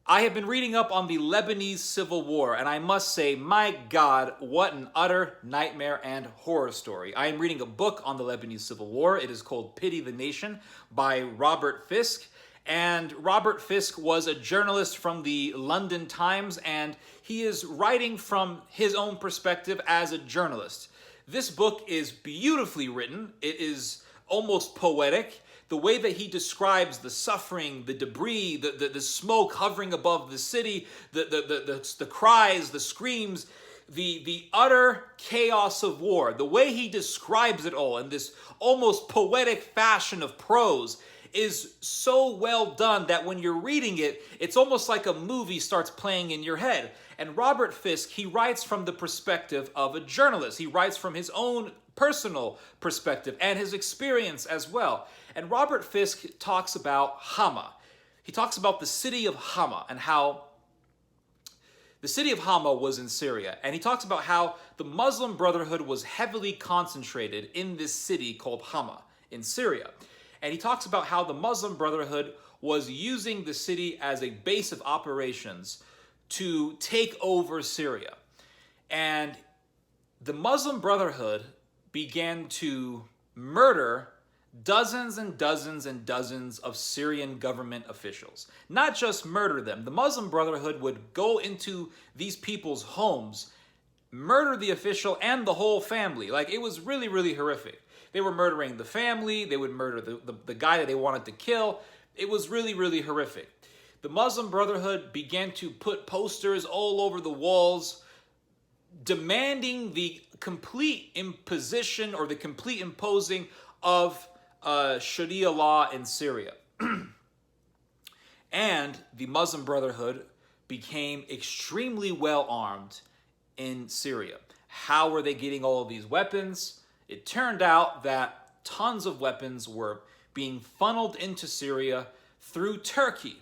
I have been reading up on the Lebanese Civil War, and I must say, my God, what an utter nightmare and horror story. I am reading a book on the Lebanese Civil War. It is called Pity the Nation by Robert Fisk. And Robert Fisk was a journalist from the London Times, and he is writing from his own perspective as a journalist. This book is beautifully written. It is almost poetic. The way that he describes the suffering, the debris, the smoke hovering above the city, the cries, the screams, the utter chaos of war, the way he describes it all in this almost poetic fashion of prose is so well done that when you're reading it, it's almost like a movie starts playing in your head. And Robert Fisk, he writes from the perspective of a journalist. He writes from his own personal perspective and his experience as well. And Robert Fisk talks about Hama. He talks about the city of Hama and how the city of Hama was in Syria. And he talks about how the Muslim Brotherhood was heavily concentrated in this city called Hama in Syria. And he talks about how the Muslim Brotherhood was using the city as a base of operations to take over Syria. And the Muslim Brotherhood began to murder dozens and dozens and dozens of Syrian government officials. Not just murder them. The Muslim Brotherhood would go into these people's homes, murder the official and the whole family. Like, it was really, really horrific. They were murdering the family. They would murder the guy that they wanted to kill. It was really, really horrific. The Muslim Brotherhood began to put posters all over the walls demanding the complete imposition or the complete imposing of Sharia law in Syria. And the Muslim Brotherhood became extremely well armed in Syria. How were they getting all of these weapons? It turned out that tons of weapons were being funneled into Syria through Turkey.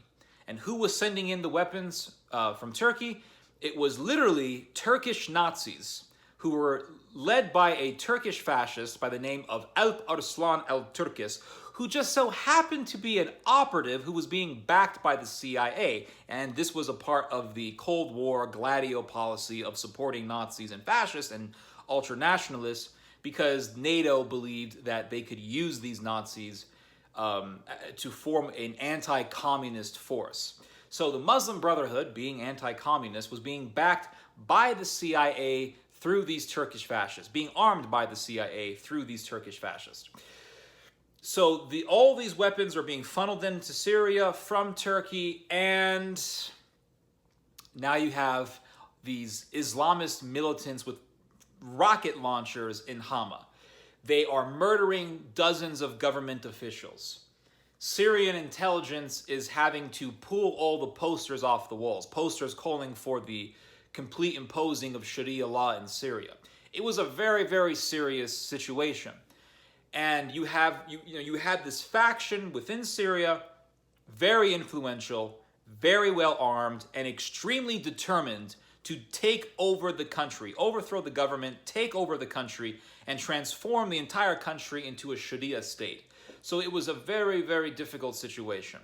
And who was sending in the weapons from Turkey? It was literally Turkish Nazis who were led by a Turkish fascist by the name of Alp Arslan al-Turkis, who just so happened to be an operative who was being backed by the CIA. And this was a part of the Cold War Gladio policy of supporting Nazis and fascists and ultranationalists, because NATO believed that they could use these Nazis to form an anti-communist force. So the Muslim Brotherhood, being anti-communist, was being backed by the CIA through these Turkish fascists, being armed by the CIA through these Turkish fascists. So all these weapons are being funneled into Syria from Turkey, and now you have these Islamist militants with rocket launchers in Hama. They are murdering dozens of government officials. Syrian intelligence is having to pull all the posters off the walls, posters calling for the complete imposing of Sharia law in Syria. It was a very, very serious situation. And you had this faction within Syria, very influential, very well armed, and extremely determined to take over the country, overthrow the government, take over the country, and transform the entire country into a Sharia state. So it was a very, very difficult situation.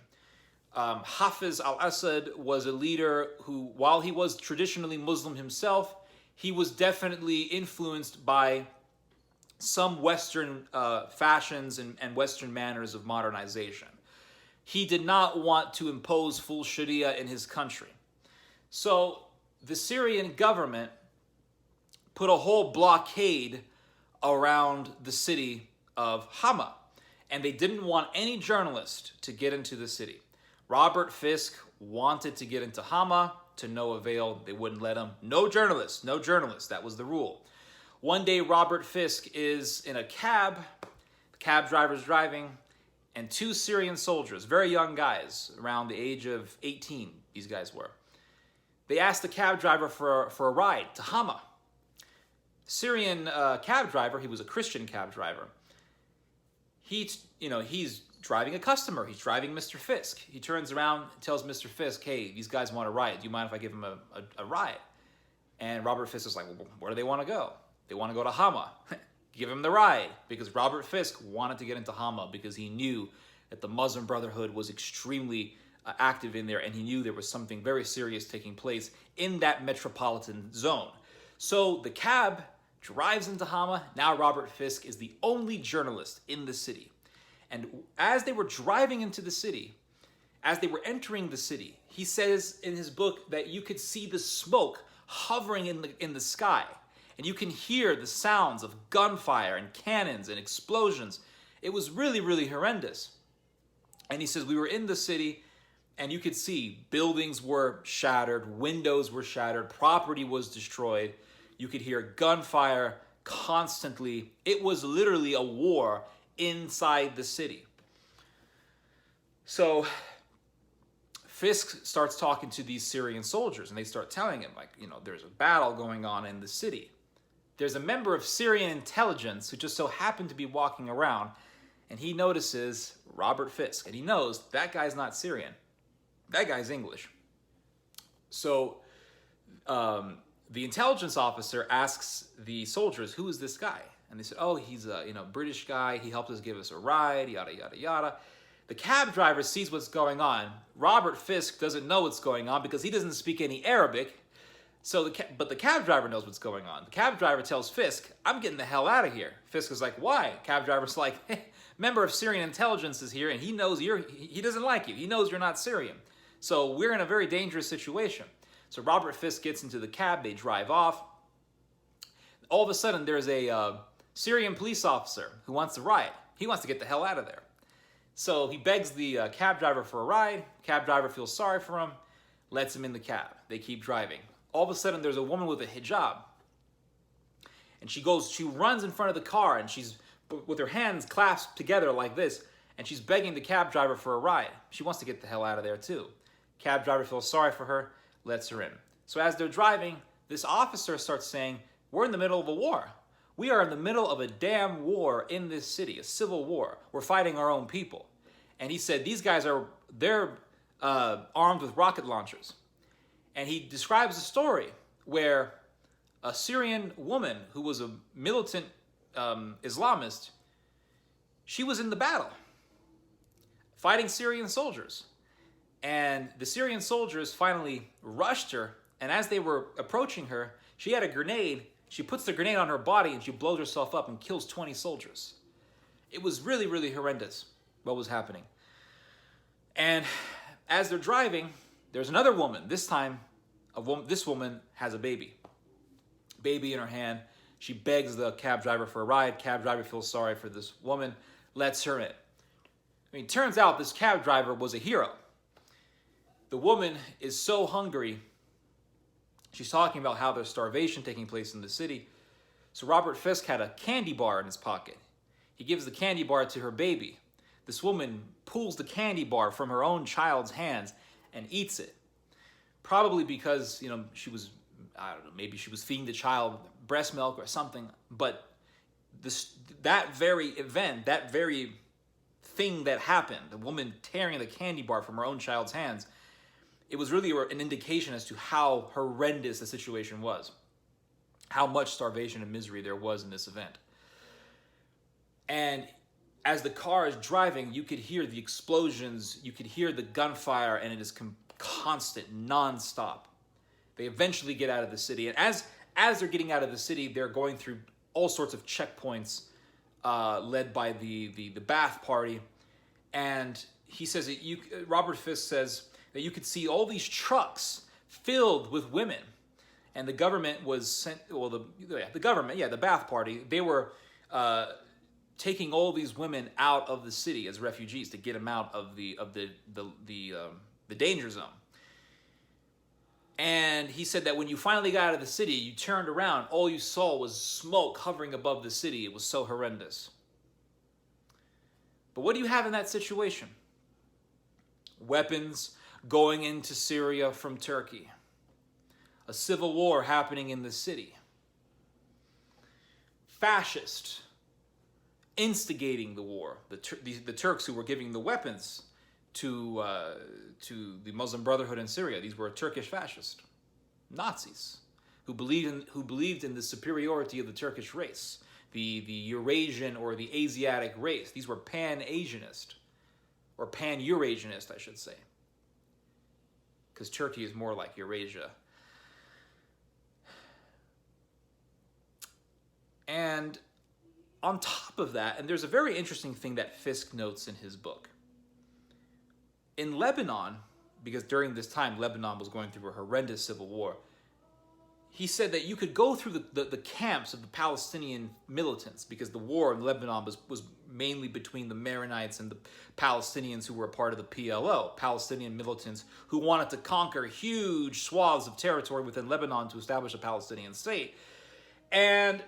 Hafiz al-Assad was a leader who, while he was traditionally Muslim himself, he was definitely influenced by some Western fashions and Western manners of modernization. He did not want to impose full Sharia in his country. So the Syrian government put a whole blockade around the city of Hama, and they didn't want any journalist to get into the city. Robert Fisk wanted to get into Hama, to no avail. They wouldn't let him. No journalists, no journalists. That was the rule. One day, Robert Fisk is in a cab. The cab driver's driving, and two Syrian soldiers, very young guys, around the age of 18, these guys were. They asked the cab driver for a ride to Hama. Syrian cab driver, he was a Christian cab driver. He's driving a customer. He's driving Mr. Fisk. He turns around and tells Mr. Fisk, hey, these guys want a ride. Do you mind if I give them a ride? And Robert Fisk is like, well, where do they want to go? They want to go to Hama. Give him the ride. Because Robert Fisk wanted to get into Hama because he knew that the Muslim Brotherhood was extremely active in there, and he knew there was something very serious taking place in that metropolitan zone. So the cab drives into Hama. Now Robert Fisk is the only journalist in the city. And as they were driving into the city, as they were entering the city, he says in his book that you could see the smoke hovering in the sky. And you can hear the sounds of gunfire and cannons and explosions. It was really, really horrendous. And he says, we were in the city, and you could see buildings were shattered, windows were shattered, property was destroyed. You could hear gunfire constantly. It was literally a war inside the city. So Fisk starts talking to these Syrian soldiers, and they start telling him, like, there's a battle going on in the city. There's a member of Syrian intelligence who just so happened to be walking around, and he notices Robert Fisk, and he knows that guy's not Syrian. That guy's English. So the intelligence officer asks the soldiers, who is this guy? And they said, oh, he's a British guy. He helped us give us a ride, yada, yada, yada. The cab driver sees what's going on. Robert Fisk doesn't know what's going on because he doesn't speak any Arabic. But the cab driver knows what's going on. The cab driver tells Fisk, I'm getting the hell out of here. Fisk is like, why? Cab driver's like, member of Syrian intelligence is here, and he knows he doesn't like you. He knows you're not Syrian. So we're in a very dangerous situation. So Robert Fisk gets into the cab. They drive off. All of a sudden, there's a Syrian police officer who wants to ride. He wants to get the hell out of there. So he begs the cab driver for a ride. Cab driver feels sorry for him, lets him in the cab. They keep driving. All of a sudden, there's a woman with a hijab. And she runs in front of the car, and she's, with her hands clasped together like this, and she's begging the cab driver for a ride. She wants to get the hell out of there, too. Cab driver feels sorry for her, lets her in. So as they're driving, this officer starts saying, we're in the middle of a war. We are in the middle of a damn war in this city, a civil war. We're fighting our own people. And he said, these guys they're armed with rocket launchers. And he describes a story where a Syrian woman who was a militant Islamist, she was in the battle fighting Syrian soldiers. And the Syrian soldiers finally rushed her, and as they were approaching her, she had a grenade. She puts the grenade on her body, and she blows herself up and kills 20 soldiers. It was really, really horrendous what was happening. And as they're driving, there's another woman. This time, this woman has a baby in her hand. She begs the cab driver for a ride. Cab driver feels sorry for this woman, lets her in. I mean, turns out this cab driver was a hero. The woman is so hungry. She's talking about how there's starvation taking place in the city. So Robert Fisk had a candy bar in his pocket. He gives the candy bar to her baby. This woman pulls the candy bar from her own child's hands and eats it. Probably because, she was, I don't know, maybe she was feeding the child breast milk or something. But that very event, that very thing that happened, the woman tearing the candy bar from her own child's hands, it was really an indication as to how horrendous the situation was, how much starvation and misery there was in this event. And as the car is driving, you could hear the explosions, you could hear the gunfire, and it is constant, nonstop. They eventually get out of the city, and as they're getting out of the city, they're going through all sorts of checkpoints led by the Ba'ath Party. And he says that Robert Fisk says that you could see all these trucks filled with women, and the government was sent. Well, the government, the Ba'ath Party, they were taking all these women out of the city as refugees to get them out of the danger zone. And he said that when you finally got out of the city, you turned around, all you saw was smoke hovering above the city. It was so horrendous. But what do you have in that situation? Weapons going into Syria from Turkey. A civil war happening in the city. Fascists instigating the war. The Turks who were giving the weapons to the Muslim Brotherhood in Syria. These were Turkish fascists, Nazis, who believed in the superiority of the Turkish race, the Eurasian or the Asiatic race. These were pan-Asianist, or pan-Eurasianist, I should say. because Turkey is more like Eurasia. And on top of that, and there's a very interesting thing that Fisk notes in his book. In Lebanon, because during this time Lebanon was going through a horrendous civil war, he said that you could go through the camps of the Palestinian militants, because the war in Lebanon was mainly between the Maronites and the Palestinians who were a part of the PLO, Palestinian militants who wanted to conquer huge swaths of territory within Lebanon to establish a Palestinian state. And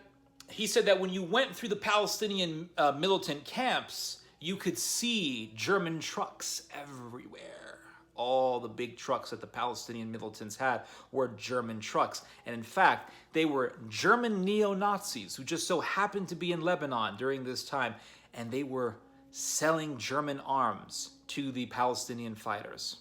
he said that when you went through the Palestinian militant camps, you could see German trucks everywhere. All the big trucks that the Palestinian militants had were German trucks. And in fact, they were German neo-Nazis who just so happened to be in Lebanon during this time. And they were selling German arms to the Palestinian fighters.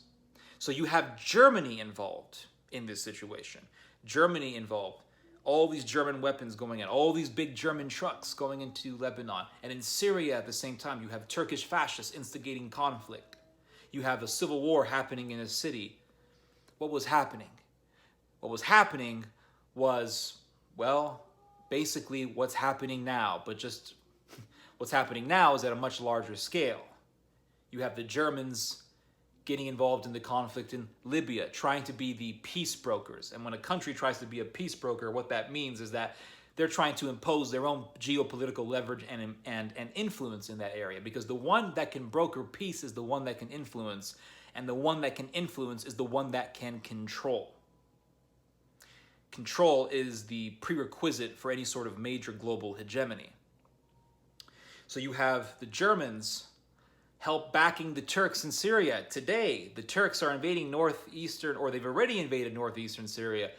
So you have Germany involved in this situation. Germany involved. All these German weapons going in, all these big German trucks going into Lebanon. And in Syria at the same time, you have Turkish fascists instigating conflict. You have a civil war happening in a city. What was happening? What was happening was, well, basically what's happening now, but just what's happening now is at a much larger scale. You have the Germans getting involved in the conflict in Libya, trying to be the peace brokers. And when a country tries to be a peace broker, what that means is that they're trying to impose their own geopolitical leverage and influence in that area, because the one that can broker peace is the one that can influence, and the one that can influence is the one that can control. Control is the prerequisite for any sort of major global hegemony. So you have the Germans help backing the Turks in Syria. Today, the Turks are invading northeastern, or they've already invaded northeastern Syria.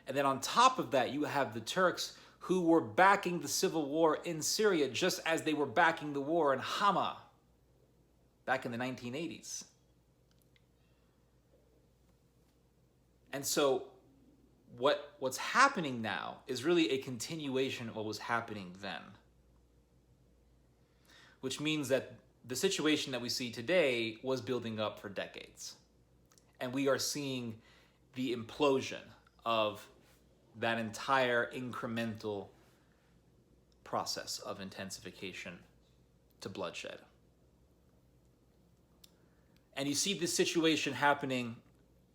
And then on top of that, you have the Turks who were backing the civil war in Syria just as they were backing the war in Hama back in the 1980s. And so what's happening now is really a continuation of what was happening then. Which means that the situation that we see today was building up for decades. And we are seeing the implosion of that entire incremental process of intensification to bloodshed. And you see this situation happening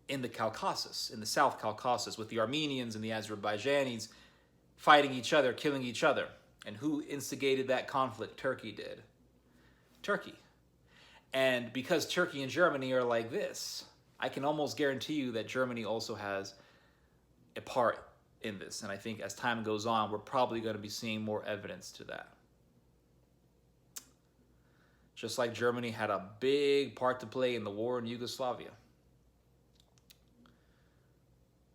in the Caucasus, in the South Caucasus, with the Armenians and the Azerbaijanis fighting each other, killing each other. And who instigated that conflict? Turkey did. Turkey. And because Turkey and Germany are like this, I can almost guarantee you that Germany also has a part in this. And I think as time goes on, we're probably going to be seeing more evidence to that. Just like Germany had a big part to play in the war in Yugoslavia.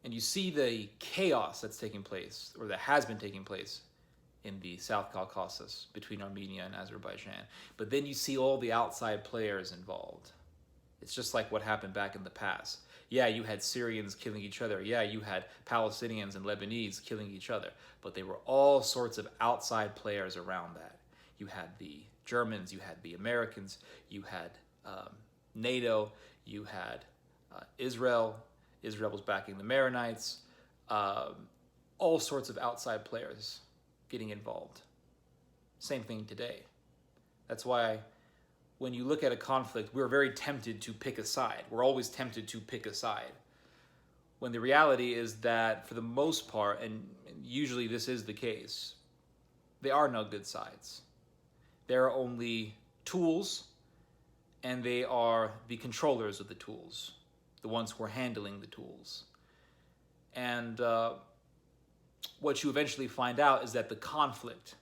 And you see the chaos that's taking place, or that has been taking place, in the South Caucasus between Armenia and Azerbaijan. But then you see all the outside players involved. It's just like what happened back in the past. Yeah, you had Syrians killing each other. Yeah, you had Palestinians and Lebanese killing each other. But they were all sorts of outside players around that. You had the Germans, you had the Americans, you had NATO, you had Israel. Israel was backing the Maronites. All sorts of outside players getting involved. Same thing today. That's why when you look at a conflict, we're very tempted to pick a side. We're always tempted to pick a side. When the reality is that for the most part, and usually this is the case, there are no good sides. There are only tools, and they are the controllers of the tools, the ones who are handling the tools. And what you eventually find out is that the conflict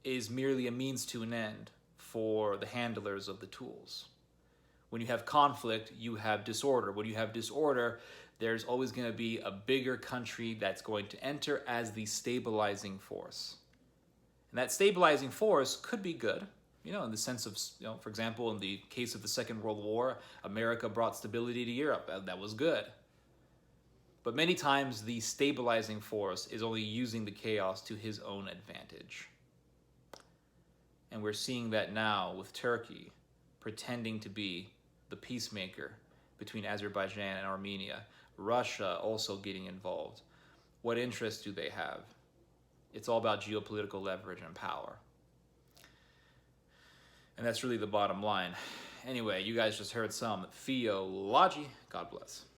is merely a means to an end for the handlers of the tools. When you have conflict, you have disorder. When you have disorder, there's always going to be a bigger country that's going to enter as the stabilizing force. And that stabilizing force could be good, in the sense of, for example, in the case of the Second World War, America brought stability to Europe. That was good. But many times the stabilizing force is only using the chaos to his own advantage. And we're seeing that now with Turkey pretending to be the peacemaker between Azerbaijan and Armenia. Russia also getting involved. What interests do they have? It's all about geopolitical leverage and power. And that's really the bottom line. Anyway, you guys just heard some theology. God bless.